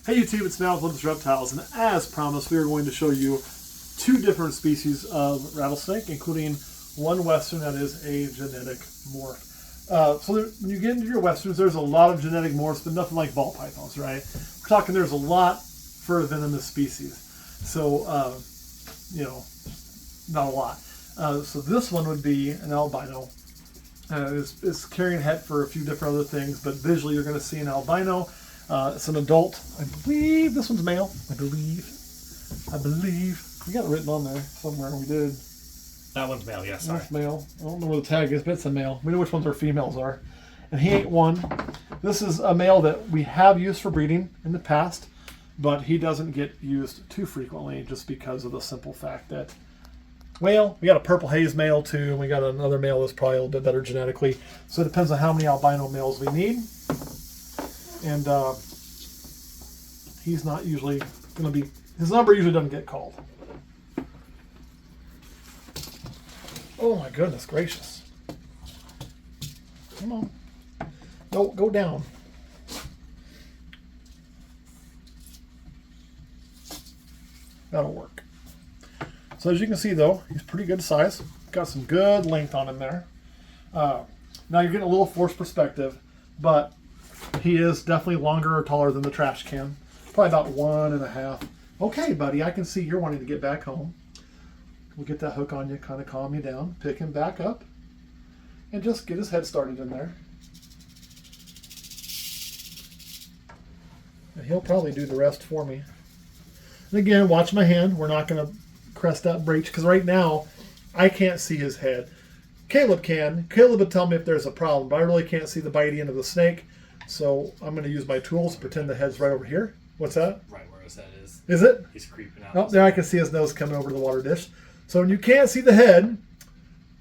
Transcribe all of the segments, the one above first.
Hey YouTube, it's now Olympus Reptiles, and as promised, we are going to show you two different species of rattlesnake, including one western that is a genetic morph. So when you get into your westerns, there's a lot of genetic morphs, but nothing like ball pythons, right? We're talking there's a lot for a venomous species. So, not a lot. So this one would be an albino. It's carrying het for a few different other things, but visually you're going to see an albino. It's an adult. I believe this one's male. I believe. We got it written on there somewhere. We did. That one's male, yes. That's male. I don't know where the tag is, but it's a male. We know which ones our females are. And he ain't one. This is a male that we have used for breeding in the past, but he doesn't get used too frequently just because of the simple fact that, well, we got a purple haze male too, and we got another male that's probably a little bit better genetically. So it depends on how many albino males we need. And he's not usually going to be, his number usually doesn't get called. Oh my goodness gracious. Come on. No, go down. That'll work. So as you can see though, he's pretty good size. Got some good length on him there. Now you're getting a little forced perspective, but he is definitely longer or taller than the trash can. Probably about 1.5. Okay, buddy, I can see you're wanting to get back home. We'll get that hook on you, kind of calm you down, pick him back up, and just get his head started in there. And he'll probably do the rest for me. And again, watch my hand. We're not going to crest that breech, because right now, I can't see his head. Caleb can. Caleb would tell me if there's a problem, but I really can't see the bitey end of the snake. So I'm going to use my tools, pretend the head's right over here. What's that? Right where his head is. Is it? He's creeping out. Oh, there I can see his nose coming over the water dish. So when you can't see the head,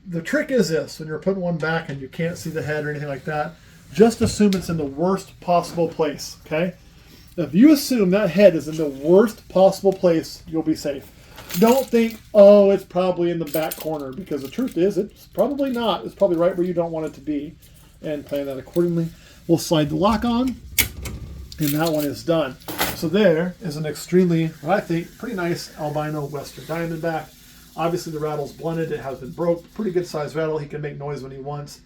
the trick is this. When you're putting one back and you can't see the head or anything like that, just assume it's in the worst possible place, okay? If you assume that head is in the worst possible place, you'll be safe. Don't think, oh, it's probably in the back corner, because the truth is it's probably not. It's probably right where you don't want it to be, and plan that accordingly. We'll slide the lock on, and that one is done. So there is an extremely, what I think, pretty nice albino western diamondback. Obviously the rattle's blunted, it has been broke. Pretty good sized rattle, he can make noise when he wants.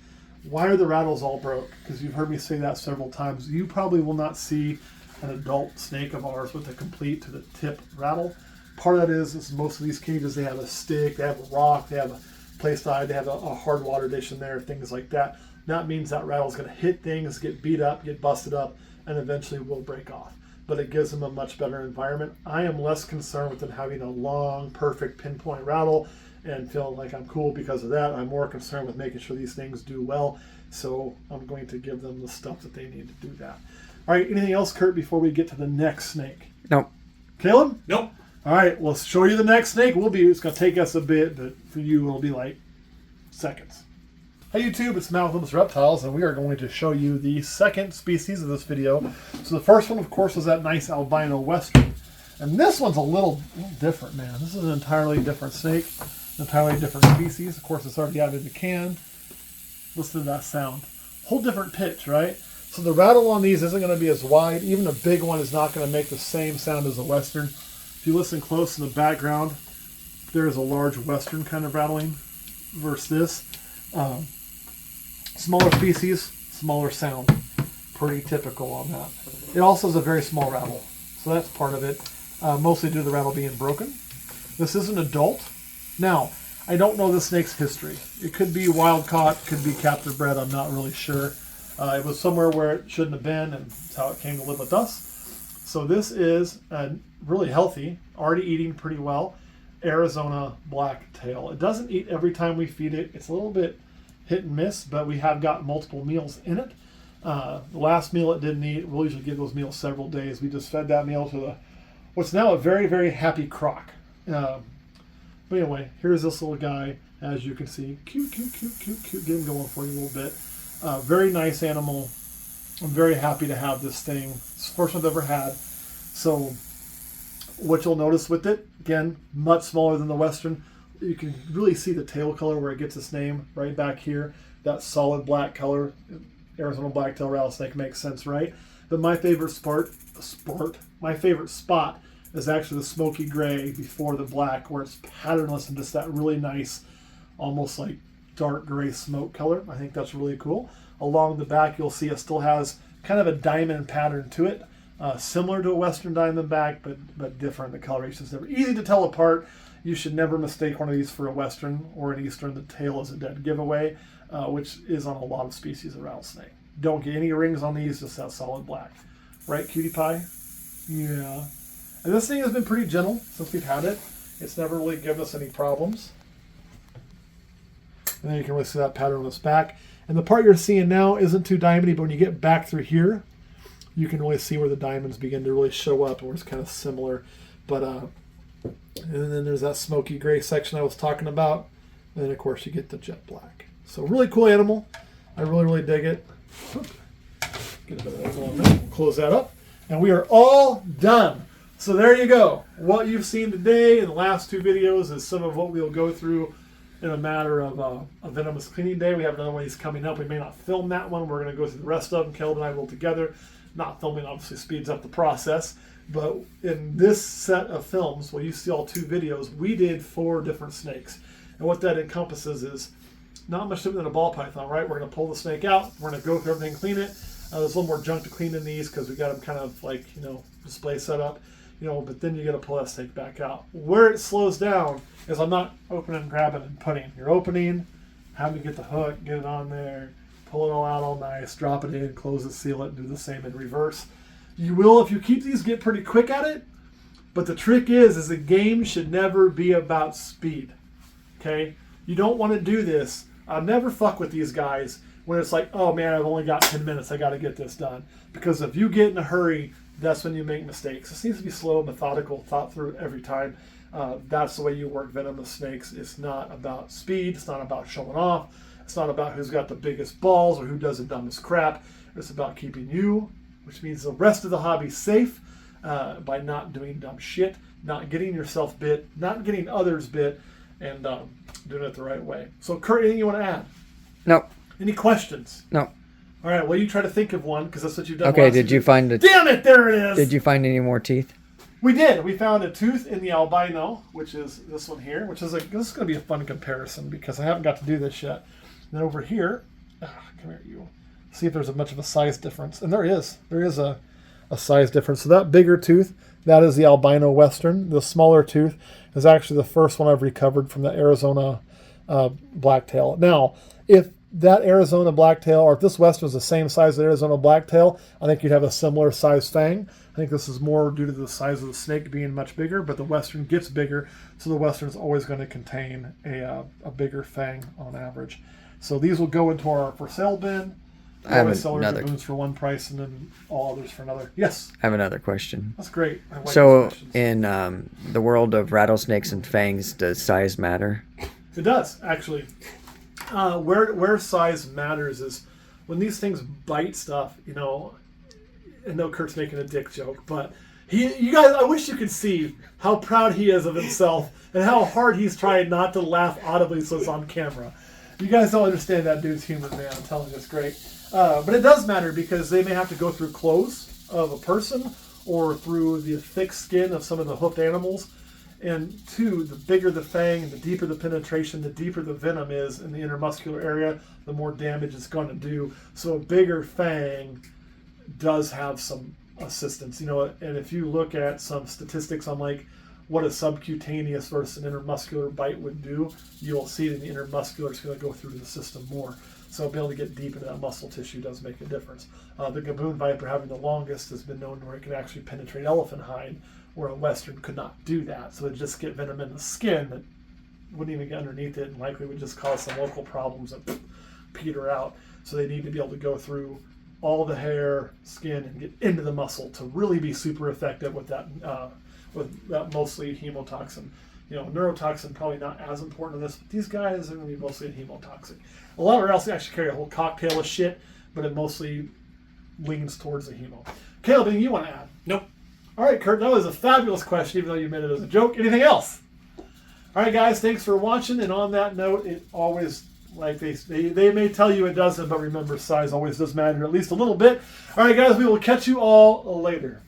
Why are the rattles all broke? Because you've heard me say that several times. You probably will not see an adult snake of ours with a complete to the tip rattle. Part of that is most of these cages, they have a stick, they have a rock, they have a place to hide, they have a hard water dish in there, things like that. That means that rattle's going to hit things, get beat up, get busted up, and eventually will break off. But it gives them a much better environment. I am less concerned with them having a long, perfect pinpoint rattle and feeling like I'm cool because of that. I'm more concerned with making sure these things do well. So I'm going to give them the stuff that they need to do that. All right, anything else, Kurt, before we get to the next snake? No. Caleb? Nope. All right, we'll show you the next snake. It's going to take us a bit, but for you it'll be like seconds. Hey YouTube, it's Matt with Olympus Reptiles, and we are going to show you the second species of this video. So the first one, of course, was that nice albino western. And this one's a little different, man. This is an entirely different snake, an entirely different species. Of course, it's already out in the can. Listen to that sound. Whole different pitch, right? So the rattle on these isn't going to be as wide. Even a big one is not going to make the same sound as a western. If you listen close in the background, there's a large western kind of rattling versus this. Smaller species, smaller sound. Pretty typical on that. It also is a very small rattle, so that's part of it. Mostly due to the rattle being broken. This is an adult. Now, I don't know the snake's history. It could be wild caught, could be captive bred, I'm not really sure. It was somewhere where it shouldn't have been, and that's how it came to live with us. So this is really healthy, already eating pretty well, Arizona blacktail. It doesn't eat every time we feed it. It's a little bit hit and miss, but we have got multiple meals in it. The last meal it didn't eat, we'll usually give those meals several days. We just fed that meal to what's now a very, very happy croc. But anyway, here's this little guy, as you can see. Cute, cute, cute, cute, cute. Get him going for you a little bit. Very nice animal. I'm very happy to have this thing. It's the first one I've ever had. So what you'll notice with it, again, much smaller than the western. You can really see the tail color where it gets its name right back here. That solid black color. Arizona blacktail rattlesnake makes sense, right? But my favorite my favorite spot is actually the smoky gray before the black, where it's patternless and just that really nice, almost like dark gray smoke color. I think that's really cool. Along the back, you'll see it still has kind of a diamond pattern to it, similar to a Western Diamondback, but different. The coloration's never easy to tell apart. You should never mistake one of these for a Western or an Eastern. The tail is a dead giveaway, which is on a lot of species of rattlesnake. Don't get any rings on these, just that solid black. Right, cutie pie? Yeah. And this thing has been pretty gentle since we've had it. It's never really given us any problems. And then you can really see that pattern on this back. And the part you're seeing now isn't too diamondy, but when you get back through here, you can really see where the diamonds begin to really show up, where it's kind of similar. But and then there's that smoky gray section I was talking about. And then, of course, you get the jet black. So really cool animal. I really, really dig it. Get a bit of that on there. We'll close that up. And we are all done. So there you go. What you've seen today in the last two videos is some of what we'll go through in a matter of a Venomous cleaning day. We have another one coming up. We may not film that one. We're going to go through the rest of them. Caleb and I will together. Not filming obviously speeds up the process. But in this set of films, well, you see all two videos, we did 4 different snakes. And what that encompasses is not much different than a ball python, right? We're going to pull the snake out. We're going to go through everything, clean it. There's a little more junk to clean in these because we got them kind of like, display set up. But then you got to pull that snake back out. Where it slows down is I'm not opening, grabbing, and putting. You're opening, having to get the hook, get it on there, pull it all out all nice, drop it in, close it, seal it, and do the same in reverse. You will, if you keep these, get pretty quick at it. But the trick is the game should never be about speed. Okay? You don't want to do this. I'll never fuck with these guys when it's like, oh man, I've only got 10 minutes. I got to get this done. Because if you get in a hurry, that's when you make mistakes. This needs to be slow, methodical, thought through every time. That's the way you work venomous snakes. It's not about speed. It's not about showing off. It's not about who's got the biggest balls or who does the dumbest crap. It's about keeping you, which means the rest of the hobby, safe by not doing dumb shit, not getting yourself bit, not getting others bit, and doing it the right way. So, Kurt, anything you want to add? No. Any questions? No. All right, well, you try to think of one, because that's what you've done. Okay, did you find the... Damn it, there it is! Did you find any more teeth? We did. We found a tooth in the albino, which is this one here, which is this is going to be a fun comparison, because I haven't got to do this yet. And then over here, come here, you. See if there's much of a size difference. And there is. There is a size difference. So that bigger tooth, that is the albino western. The smaller tooth is actually the first one I've recovered from the Arizona blacktail. Now, if that Arizona blacktail, or if this western is the same size as the Arizona blacktail, I think you'd have a similar size fang. I think this is more due to the size of the snake being much bigger, but the western gets bigger, so the western is always going to contain a bigger fang on average. So these will go into our for sale bin. I have sell another baboons for one price and then all others for another. Yes. I have another question. That's great. I like So those questions. in the world of rattlesnakes and fangs, does size matter? It does, actually. Where size matters is when these things bite stuff, and no, Kurt's making a dick joke, but you guys, I wish you could see how proud he is of himself and how hard he's trying not to laugh audibly so it's on camera. You guys don't understand that dude's humor, man. I'm telling you, it's great. But it does matter because they may have to go through clothes of a person or through the thick skin of some of the hoofed animals. And 2, the bigger the fang, the deeper the penetration, the deeper the venom is in the intermuscular area, the more damage it's going to do. So a bigger fang does have some assistance. And if you look at some statistics on like what a subcutaneous versus an intermuscular bite would do, you'll see that the intermuscular is going to go through the system more. So being able to get deep into that muscle tissue does make a difference. The gaboon viper having the longest has been known where it can actually penetrate elephant hide, where a western could not do that. So it just get venom in the skin that wouldn't even get underneath it and likely would just cause some local problems that peter out. So they need to be able to go through all the hair, skin, and get into the muscle to really be super effective with that mostly hemotoxin. Neurotoxin probably not as important in this, but these guys are going to be mostly a hemotoxic. A lot of else actually carry a whole cocktail of shit, but it mostly leans towards the hemo. Caleb, anything you want to add? Nope. All right, Kurt, that was a fabulous question, even though you meant it as a joke. Anything else? All right, guys, thanks for watching. And on that note, it always Like they may tell you it doesn't, but remember, size always does matter at least a little bit. All right, guys, we will catch you all later.